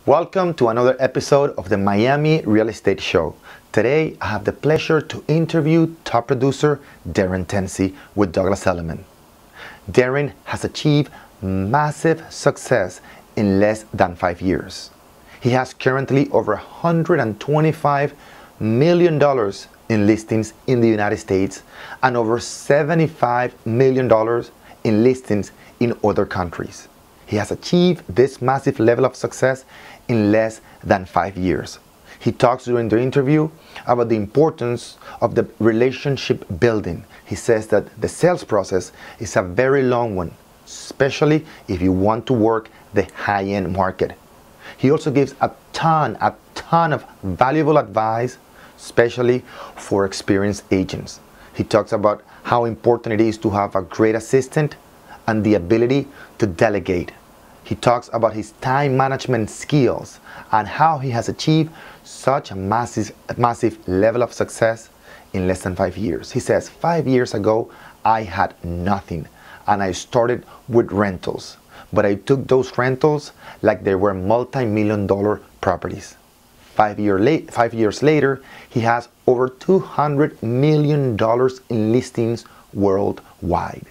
Welcome to another episode of the Miami Real Estate Show. Today, I have the pleasure to interview top producer Darin Tansey with Douglas Elliman. Darin has achieved massive success in less than 5 years. He has currently over $125 million in listings in the United States and over $75 million in listings in other countries. He has achieved this massive level of success in less than 5 years. He talks during the interview about the importance of the relationship building. He says that the sales process is a very long one, especially if you want to work the high-end market. He also gives a ton of valuable advice, especially for experienced agents. He talks about how important it is to have a great assistant and the ability to delegate. He talks about his time management skills and how he has achieved such a massive level of success in less than 5 years. He says, 5 years ago, I had nothing and I started with rentals, but I took those rentals like they were multi-million-dollar properties. 5 years later, he has over $200 million in listings worldwide.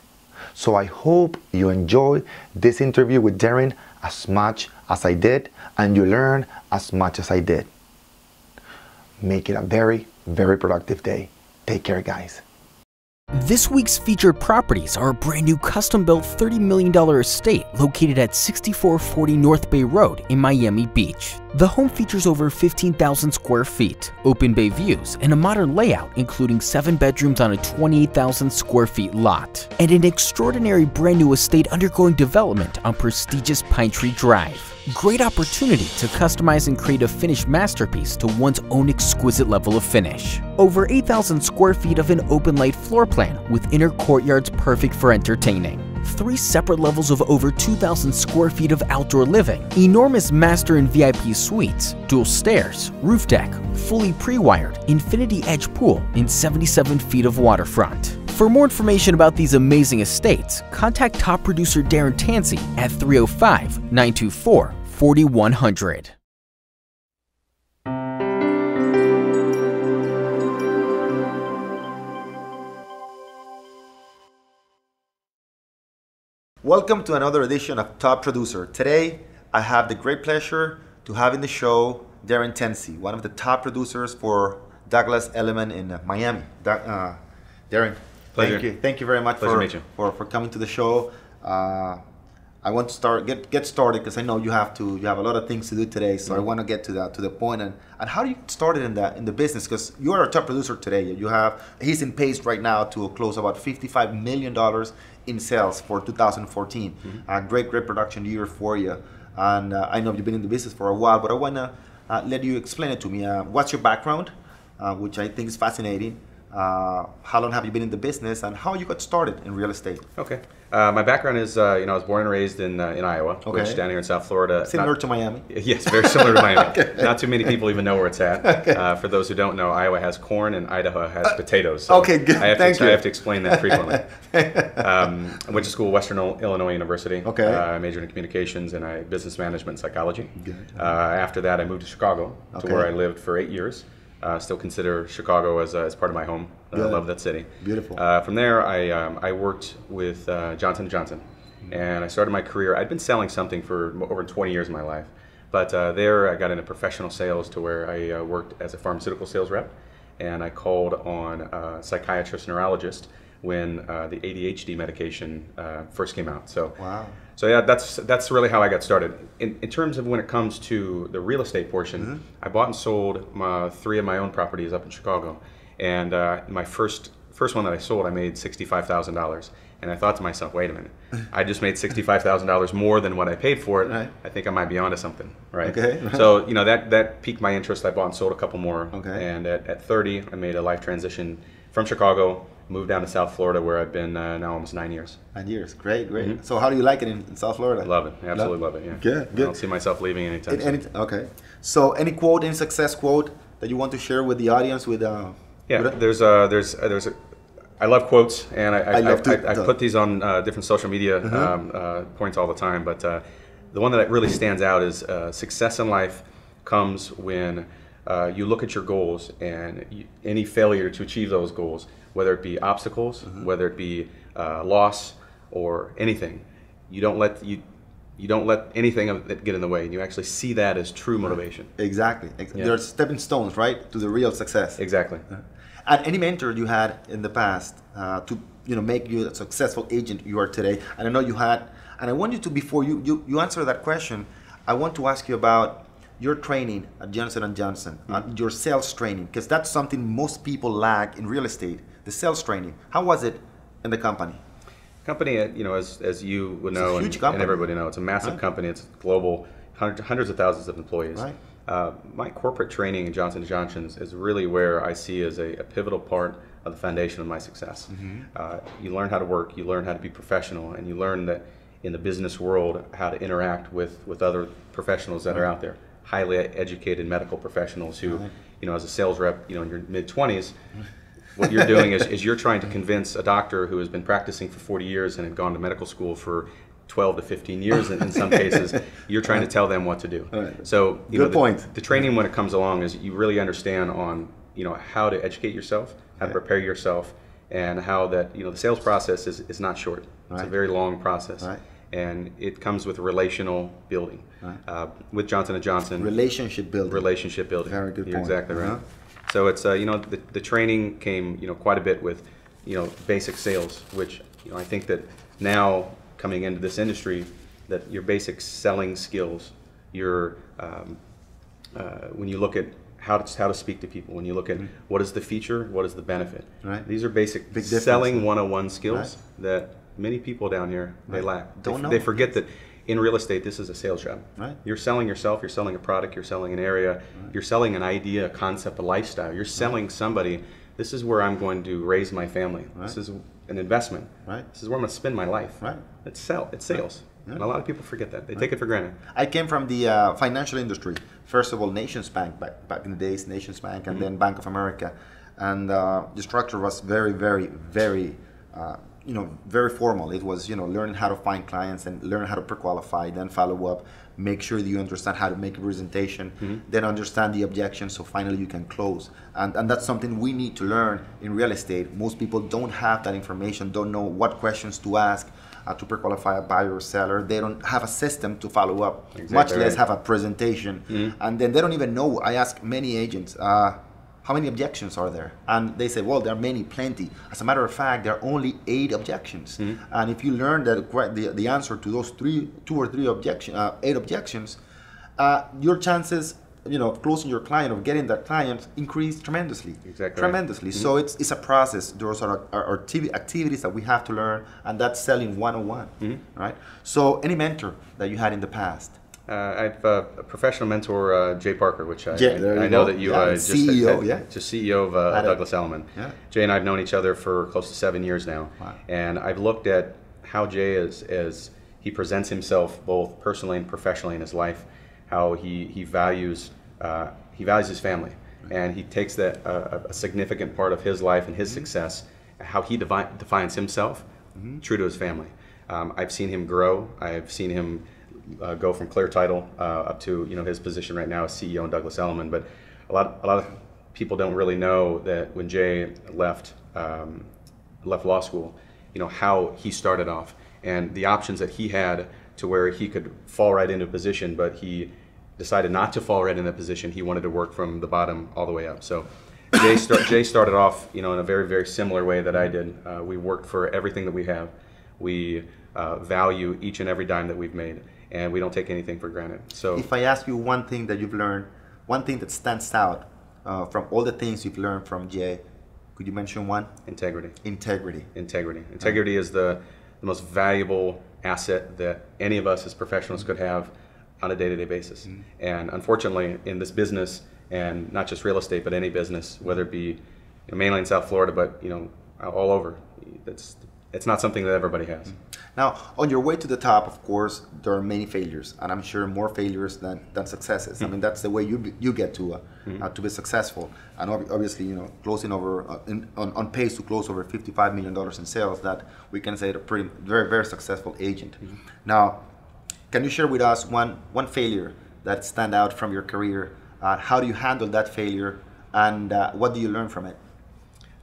So I hope you enjoy this interview with Darin as much as I did, and you learn as much as I did. Make it a very, very productive day. Take care, guys. This week's featured properties are a brand new custom-built $30 million estate located at 6440 North Bay Road in Miami Beach. The home features over 15,000 square feet, open bay views, and a modern layout including 7 bedrooms on a 28,000 square feet lot, and an extraordinary brand new estate undergoing development on prestigious Pine Tree Drive. Great opportunity to customize and create a finished masterpiece to one's own exquisite level of finish. Over 8,000 square feet of an open light floor plan with inner courtyards perfect for entertaining. 3 separate levels of over 2,000 square feet of outdoor living, enormous master and VIP suites, dual stairs, roof deck, fully pre-wired, infinity edge pool, and 77 feet of waterfront. For more information about these amazing estates, contact top producer Darin Tansey at 305-924-4100. Welcome to another edition of Top Producer. Today, I have the great pleasure to have in the show Darin Tansey, one of the top producers for Douglas Elliman in Miami. Darin, Pleasure. Thank you very much for coming to the show. I want to get started because I know you have a lot of things to do today. So I want to get to the point and how do you get started in the business? Because you are a top producer today. He's in pace right now to close about $55 million in sales for 2014. Great production year for you. And I know you've been in the business for a while, but I want to let you explain it to me. What's your background, which I think is fascinating. How long have you been in the business, and how you got started in real estate? Okay, my background is I was born and raised in Iowa, which down here in South Florida. Similar to Miami. Yes, very similar to Miami. Okay. Not too many people even know where it's at. Okay. For those who don't know, Iowa has corn and Idaho has potatoes. So okay, good. I Thank you. I have to explain that frequently. I went to school at Western Illinois University. Okay. I majored in communications and business management and psychology. Good. After that, I moved to Chicago, to where I lived for 8 years. Still consider Chicago as part of my home. I love that city. Beautiful. From there, I worked with Johnson & Johnson, and I started my career. I'd been selling something for over 20 years of my life, but there I got into professional sales to where I worked as a pharmaceutical sales rep, and I called on a psychiatrist, neurologist when the ADHD medication first came out. So, wow. So yeah, that's really how I got started. In terms of when it comes to the real estate portion, I bought and sold 3 of my own properties up in Chicago, and my first one that I sold, I made $65,000, and I thought to myself, wait a minute, I just made $65,000 more than what I paid for it. Right. I think I might be onto something, right? Okay. So that piqued my interest. I bought and sold a couple more, and at 30, I made a life transition from Chicago. Moved down to South Florida, where I've been now almost 9 years. 9 years, great. So how do you like it in South Florida? Love it, absolutely love it. Yeah. Good. I don't see myself leaving anytime soon. Okay. So any success quote that you want to share with the audience? I love quotes, and I put these on different social media points all the time. But the one that really stands out is success in life comes when you look at your goals and any failure to achieve those goals, whether it be obstacles, whether it be loss or anything, you don't let anything of it get in the way, and you actually see that as true motivation. Exactly. Yeah. They're stepping stones, right, to the real success. Exactly. And any mentor you had in the past to make you a successful agent you are today, and I know you had, and I want you to, before you answer that question, I want to ask you about your training at Johnson & Johnson, your sales training, because that's something most people lack in real estate, the sales training. How was it in the company? Company, as you would know, and everybody know, it's a massive company. It's global, hundreds of thousands of employees. Right. My corporate training in Johnson & Johnson is really where I see as a pivotal part of the foundation of my success. You learn how to work, you learn how to be professional, and you learn that in the business world how to interact with other professionals that are out there, highly educated medical professionals who, as a sales rep, in your mid-20s, what you're doing is you're trying to convince a doctor who has been practicing for 40 years and had gone to medical school for 12 to 15 years in some cases, you're trying to tell them what to do. So the training when it comes along is you really understand on how to educate yourself, how to prepare yourself, and how that the sales process is not short. It's a very long process. And it comes with relational building. With Johnson & Johnson. Relationship building. Relationship building. Very good point. You're exactly right. So it's the training came quite a bit with basic sales, which I think that now coming into this industry, that your basic selling skills, your when you look at how to speak to people, when you look at what is the feature, what is the benefit, these are basic selling 101 skills that many people down here they lack. They forget that in real estate, this is a sales job. You're selling yourself, you're selling a product, you're selling an area, you're selling an idea, a concept, a lifestyle. You're selling somebody, this is where I'm going to raise my family. This is an investment. This is where I'm going to spend my life. It's sales. And a lot of people forget that. They take it for granted. I came from the financial industry. First of all, Nations Bank, back in the days, Nations Bank, and then Bank of America. And the structure was very, very, very very formal. It was, learning how to find clients and learn how to pre-qualify, then follow up, make sure that you understand how to make a presentation, then understand the objections, so finally you can close. And that's something we need to learn in real estate. Most people don't have that information, don't know what questions to ask to pre-qualify a buyer or seller. They don't have a system to follow up, much less have a presentation. And then they don't even know. I ask many agents, how many objections are there? And they say, well, there are many, plenty. As a matter of fact, there are only 8 objections. And if you learn the answer to those 8 objections, your chances, of closing your client or getting that client increase tremendously. Tremendously. So it's a process. Those are activities that we have to learn, and that's selling 101, right? So any mentor that you had in the past? I have a professional mentor, Jay Parker, which I know that you just CEO of Douglas Elliman. Jay and I have known each other for close to 7 years now, and I've looked at how Jay as he presents himself both personally and professionally in his life, how he values his family, and he takes that a significant part of his life and his success, how he defines himself, true to his family. I've seen him grow. I've seen him go from clear title up to his position right now as CEO in Douglas Elliman. But a lot of people don't really know that when Jay left law school, how he started off and the options that he had to where he could fall right into a position, but he decided not to fall right in that position. He wanted to work from the bottom all the way up. So Jay started off in a very, very similar way that I did. We worked for everything that we have. We value each and every dime that we've made, and we don't take anything for granted. So if I ask you one thing that you've learned, one thing that stands out from all the things you've learned from Jay, could you mention one? Integrity. Integrity. Integrity. Integrity is the most valuable asset that any of us as professionals could have on a day-to-day basis. And unfortunately, in this business, and not just real estate, but any business, whether it be mainly in South Florida, but all over, it's not something that everybody has. Now, on your way to the top, of course, there are many failures, and I'm sure more failures than successes. I mean, that's the way you get to be successful. And obviously, closing over on pace to close over $55 million in sales, that we can say a very, very successful agent. Now, can you share with us one failure that stand out from your career? How do you handle that failure, and what do you learn from it?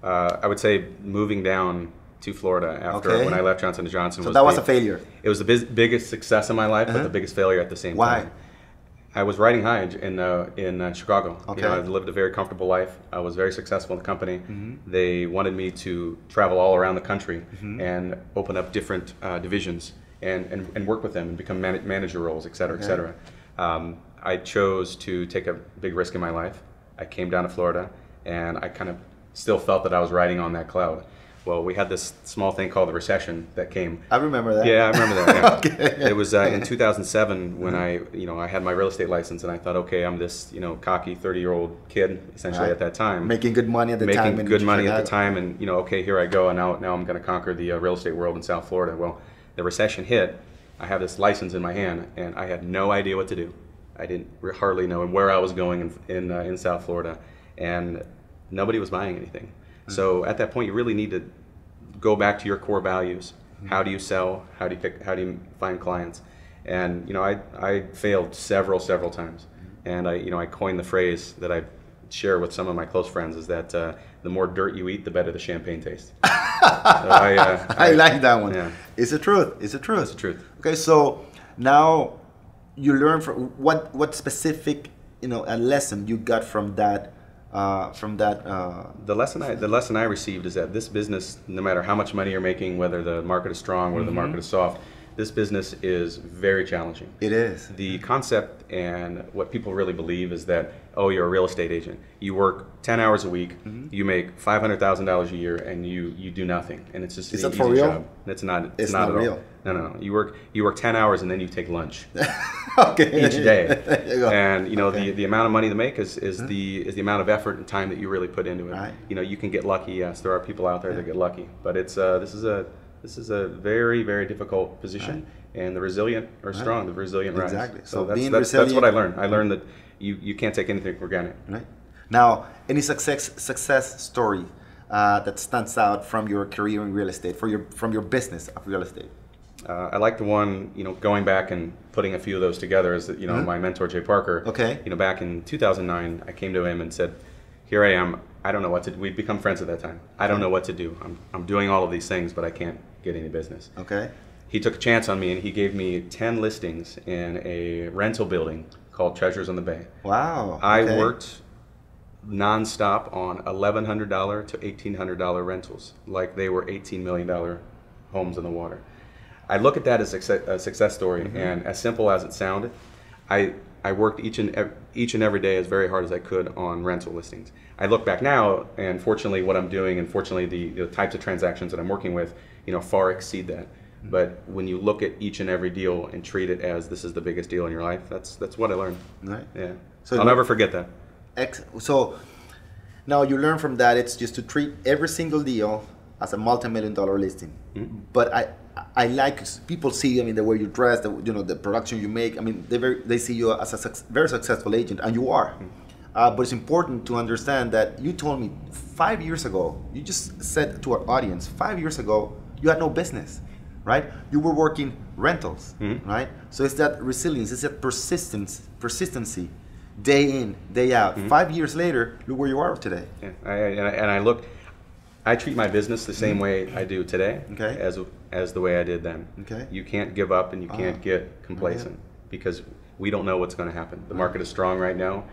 I would say moving down to Florida after when I left Johnson & Johnson. So that was a failure. It was the biggest success in my life, but the biggest failure at the same time. Why? I was riding high in Chicago. Okay. You know, I lived a very comfortable life. I was very successful in the company. They wanted me to travel all around the country and open up different divisions and work with them and become manager roles, et cetera, et cetera. I chose to take a big risk in my life. I came down to Florida, and I kind of still felt that I was riding on that cloud. Well, we had this small thing called the recession that came. I remember that. Yeah, I remember that. Yeah. Okay. It was in 2007 when I had my real estate license, and I thought, okay, I'm this cocky 30-year-old kid essentially at that time, making good money at the time. Making good money at the time, and okay, here I go, and now I'm going to conquer the real estate world in South Florida. Well, the recession hit. I have this license in my hand, and I had no idea what to do. I didn't hardly know where I was going in South Florida, and nobody was buying anything. So at that point, you really need to go back to your core values. How do you sell? How do you find clients? And I failed several times, and I coined the phrase that I share with some of my close friends is that the more dirt you eat, the better the champagne tastes. So I like that one. Yeah. It's the truth. It's the truth. It's the truth. Okay, so now you learn from what specific a lesson you got from that. The lesson I received is that this business, no matter how much money you're making, whether the market is strong, whether the market is soft, this business is very challenging. It is. The concept and what people really believe is that, oh, you're a real estate agent. You work 10 hours a week, you make $500,000 a year, and you do nothing, and it's just an easy job. It's not. It's not real. No. You work 10 hours and then you take lunch. Okay. Each day. There you go. And the amount of money to make is the amount of effort and time that you really put into it. Right. You can get lucky. Yes, there are people out there that get lucky, but it's this is a very, very difficult position, and the resilient are strong. The resilient rise. Exactly. So that's what I learned. I learned that you can't take anything for granted. Right. Now, any success story that stands out from your career in real estate, from your business of real estate? I like the one, going back and putting a few of those together is that, my mentor, Jay Parker. Okay. Back in 2009, I came to him and said, here I am. I don't know what to do. We'd become friends at that time. I don't know what to do. I'm doing all of these things, but I can't get any business. Okay. He took a chance on me, and he gave me 10 listings in a rental building called Treasures on the Bay. Wow. Okay. I worked nonstop on $1,100 to $1,800 rentals, like they were $18 million homes in the water. I look at that as a success story, and as simple as it sounded, I worked each and every day as very hard as I could on rental listings. I look back now, and fortunately what I'm doing, and fortunately the types of transactions that I'm working with, far exceed that. But when you look at each and every deal and treat it as this is the biggest deal in your life, that's what I learned. Right. Yeah. So I'll never forget that. So now you learn from that, it's just to treat every single deal as a multi-million-dollar listing. But I like people see, the way you dress, the production you make. They see you as a very successful agent, and you are. But it's important to understand that you told me 5 years ago, you just said to our audience, 5 years ago, you had no business, right? You were working rentals, right? So it's that resilience, it's that persistency, day in, day out. 5 years later, look where you are today. Yeah. I treat my business the same way I do today as the way I did then. Okay. You can't give up and you can't get complacent because we don't know what's going to happen. The market is strong right now.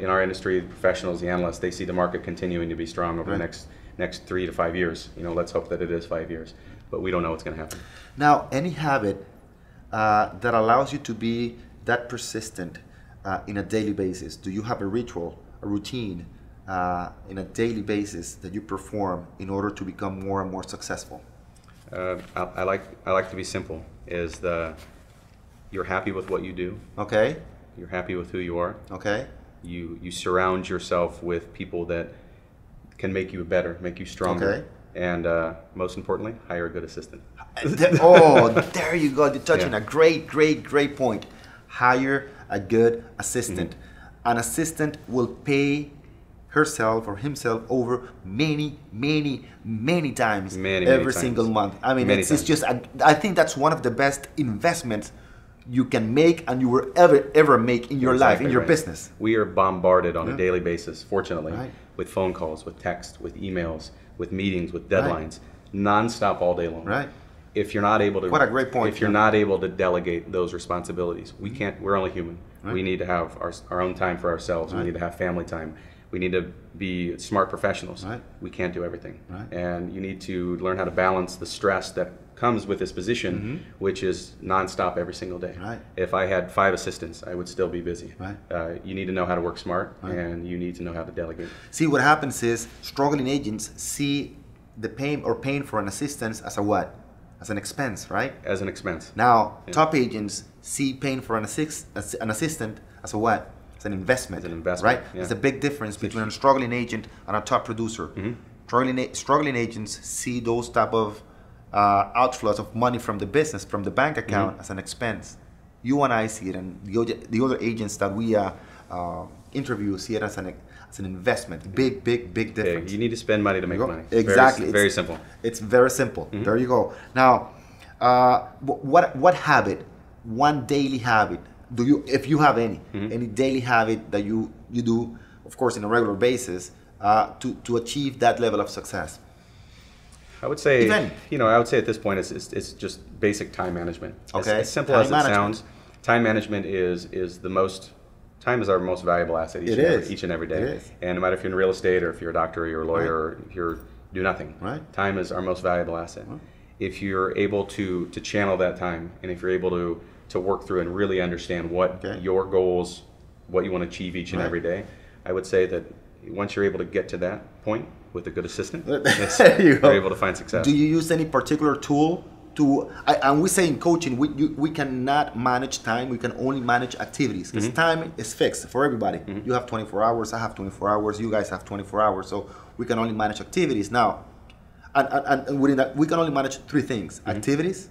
In our industry, the professionals, the analysts, they see the market continuing to be strong over the next 3 to 5 years. Let's hope that it is 5 years, but we don't know what's going to happen. Now, any habit that allows you to be that persistent in a daily basis? Do you have a ritual, a routine, in a daily basis that you perform in order to become more and more successful? I like to be simple. You're happy with what you do. Okay. You're happy with who you are. Okay. You surround yourself with people that can make you better, make you stronger. Okay. And most importantly, hire a good assistant. There you go. You're touching a great point. Hire a good assistant. An assistant will pay herself or himself over many times every single month. It's just, I think that's one of the best investments you can make and you will ever make in your life, in your business. We are bombarded on a daily basis, fortunately, Right. with phone calls, with text, with emails, with meetings, with deadlines, nonstop all day long. Right. If you're not able to, What a great point. If you're not able to delegate those responsibilities, we can't. We're only human. Right. We need to have our own time for ourselves. Right. We need to have family time. We need to be smart professionals. Right. We can't do everything, Right. and you need to learn how to balance the stress that comes with this position, which is nonstop every single day. Right. If I had 5 assistants, I would still be busy. Right. You need to know how to work smart, Right. and you need to know how to delegate. See, what happens is struggling agents see the paying for an assistance as a what? As an expense, right? As an expense. Now, top agents see paying for an assistant as a what? As an investment. As an investment, right? yeah. There's a big difference between a struggling agent and a top producer. Struggling agents see those type of outflows of money from the business, from the bank account, as an expense. You and I see it, and the other agents that we interview see it as an investment. Big difference. You need to spend money to make money. Exactly. Very simple. It's very simple. There you go. Now, what habit, one daily habit, do you, if you have any daily habit that you do, of course, on a regular basis, to achieve that level of success? I would say, If any. I would say at this point it's just basic time management. Okay. As simple Time as it management. sounds, time management is the most. Time is our most valuable asset each and every day. It is. And no matter if you're in real estate or if you're a doctor or you're a lawyer or if you're do nothing, Right. time is our most valuable asset. Right. If you're able to channel that time, and if you're able to work through and really understand what your goals, what you want to achieve each and Right. every day, I would say that once you're able to get to that point with a good assistant, There you go. you're able to find success. Do you use any particular tool to, and we say in coaching, we cannot manage time, we can only manage activities, because time is fixed for everybody. You have 24 hours, I have 24 hours, you guys have 24 hours, so we can only manage activities. Now, and within that, we can only manage 3 things: activities,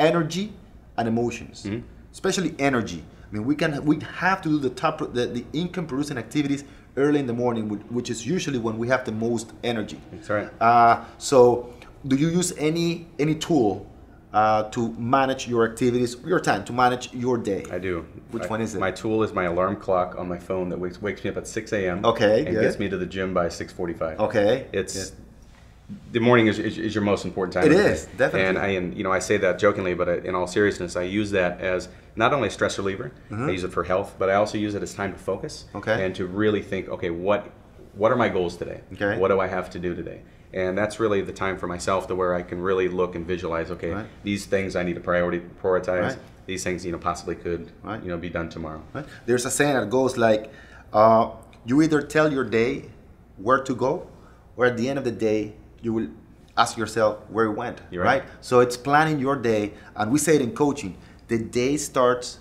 energy, and emotions. Especially energy. I mean, we have to do the income producing activities early in the morning, which is usually when we have the most energy. That's right. So, do you use any tool to manage your activities, your time, to manage your day? I do. Which one is it? My tool is my alarm clock on my phone that wakes me up at 6 a.m. Okay, and good. gets me to the gym by 6:45. Okay. It's the morning is your most important time. It of the is, day. definitely. And I say that jokingly, but in all seriousness, I use that as not only a stress reliever. I use it for health, but I also use it as time to focus. Okay. And to really think, okay, what are my goals today? Okay. What do I have to do today? And that's really the time for myself to where I can really look and visualize, okay, Right. these things I need to prioritize. Right. These things, possibly could, Right. be done tomorrow. Right? There's a saying that goes like, you either tell your day where to go, or at the end of the day, you will ask yourself where it went. You're right. So it's planning your day, and we say it in coaching: the day starts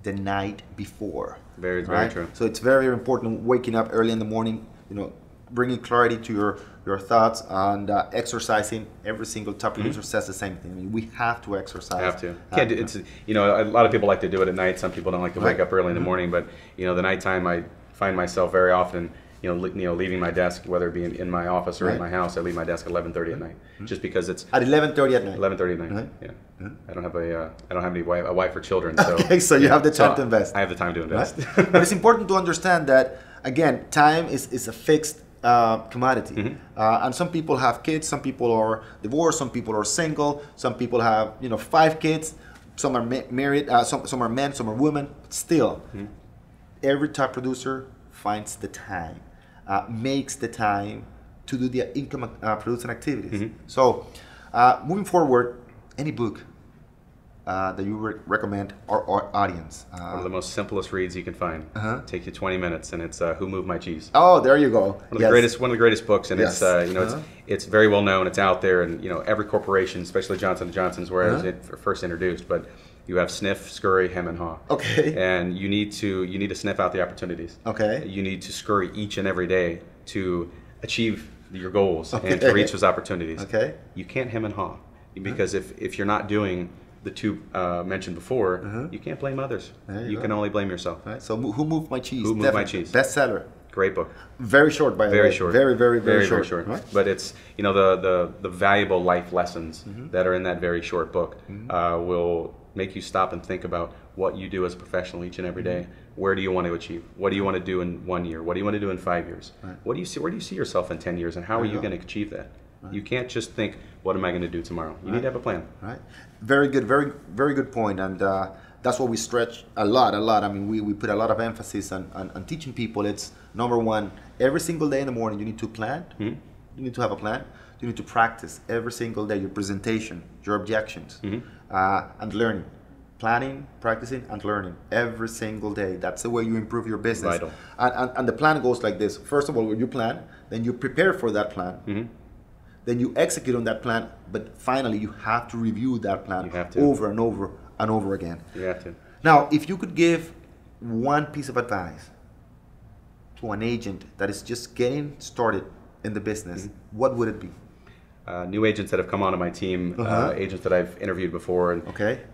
the night before. Very right? true. So it's very important waking up early in the morning, bringing clarity to your thoughts, and exercising. Every single top producer says the same thing. I mean, we have to exercise. Have to. Can't do, it's a lot of people like to do it at night. Some people don't like to wake Right. up early in the morning. But the nighttime, I find myself very often, leaving my desk, whether it be in my office or Right. in my house. I leave my desk at 11:30 at night, just because it's At 11:30 at night. 11:30 at night. Right. Yeah. I don't have a wife or children. So Okay, so you have the time to invest. I have the time to invest. Right? But it's important to understand that, again, time is a fixed commodity. And some people have kids, some people are divorced, some people are single, some people have 5 kids, some are married, some are men, some are women. But still, every top producer finds the time, makes the time to do the income producing activities. So moving forward, any book that you recommend our audience? One of the most simplest reads you can find. Take you 20 minutes, and it's Who Moved My Cheese. Oh, there you go. One of the greatest books, and Yes. it's very well known. It's out there, and every corporation, especially Johnson & Johnson's, where it was first introduced. But you have sniff, scurry, hem, and haw. Okay. And you need to sniff out the opportunities. Okay. You need to scurry each and every day to achieve your goals Okay. and to reach those opportunities. Okay. You can't hem and haw, because if you're not doing the 2 mentioned before, you can't blame others. There you You go. can only blame yourself. Right. So Who Moved My Cheese? Who Moved My Definitely. Cheese. Bestseller. Great book. Very short, by the way. Very short. Very short. Very short. Right? But it's the valuable life lessons that are in that very short book make you stop and think about what you do as a professional each and every day. Where do you want to achieve? What do you want to do in 1 year? What do you want to do in 5 years? Right. What do you see? Where do you see yourself in 10 years? And how are you going to achieve that? Right. You can't just think, what am I going to do tomorrow? You need to have a plan. Right. Very good. Very good point. And that's what we stretch a lot. I mean, we put a lot of emphasis on teaching people. It's number one, every single day in the morning, you need to plan. You need to have a plan. You need to practice every single day your presentation, your objections, and learning. Planning, practicing, and learning every single day. That's the way you improve your business. Vital. And the plan goes like this. First of all, when you plan, then you prepare for that plan. Then you execute on that plan, but finally you have to review that plan over and over and over again. You have to. Now, if you could give one piece of advice to an agent that is just getting started in the business, what would it be? New agents that have come onto my team, agents that I've interviewed before, and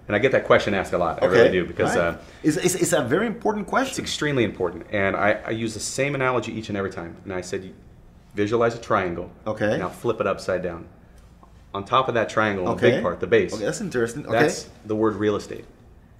I get that question asked a lot. I really do, because it's a very important question. It's extremely important, and I use the same analogy each and every time. And I said, visualize a triangle. Now flip it upside down. On top of that triangle, the big part, the base. That's interesting. That's the word real estate.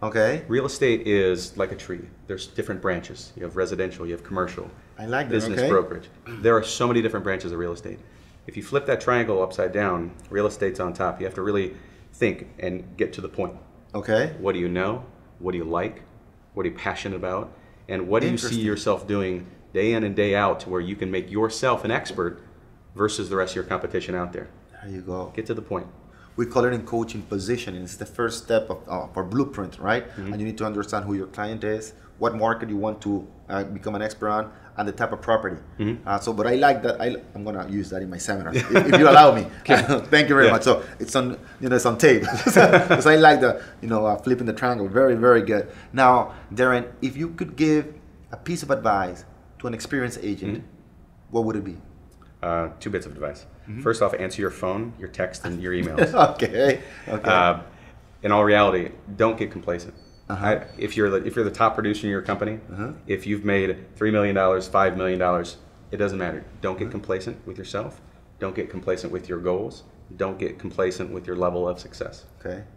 Real estate is like a tree. There's different branches. You have residential, you have commercial, I like that. business brokerage. There are so many different branches of real estate. If you flip that triangle upside down, real estate's on top. You have to really think and get to the point. What do you know? What do you like? What are you passionate about? And what do you see yourself doing day in and day out to where you can make yourself an expert versus the rest of your competition out there? There you go. Get to the point. We call it in coaching positioning. It's the first step of our blueprint, right? And you need to understand who your client is, what market you want to become an expert on, and the type of property. But I like that. I'm gonna use that in my seminar if you allow me. Thank you very much. So it's on, it's on tape. Because I like the, flipping the triangle. Very, very good. Now, Darin, if you could give a piece of advice to an experienced agent, what would it be? 2 bits of advice. First off, answer your phone, your text, and your emails. In all reality, don't get complacent. If you're the top producer in your company, if you've made $3 million, $5 million, it doesn't matter. Don't get complacent with yourself. Don't get complacent with your goals. Don't get complacent with your level of success.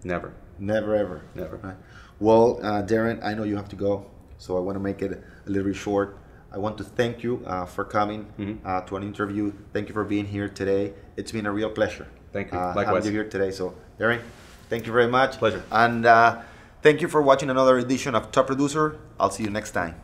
Never. Never, ever. Never. Right. Well, Darin, I know you have to go, so I want to make it a little bit short. I want to thank you for coming to an interview. Thank you for being here today. It's been a real pleasure. Thank you. Likewise. Having you here today. So, Darin, thank you very much. Pleasure. And thank you for watching another edition of Top Producer. I'll see you next time.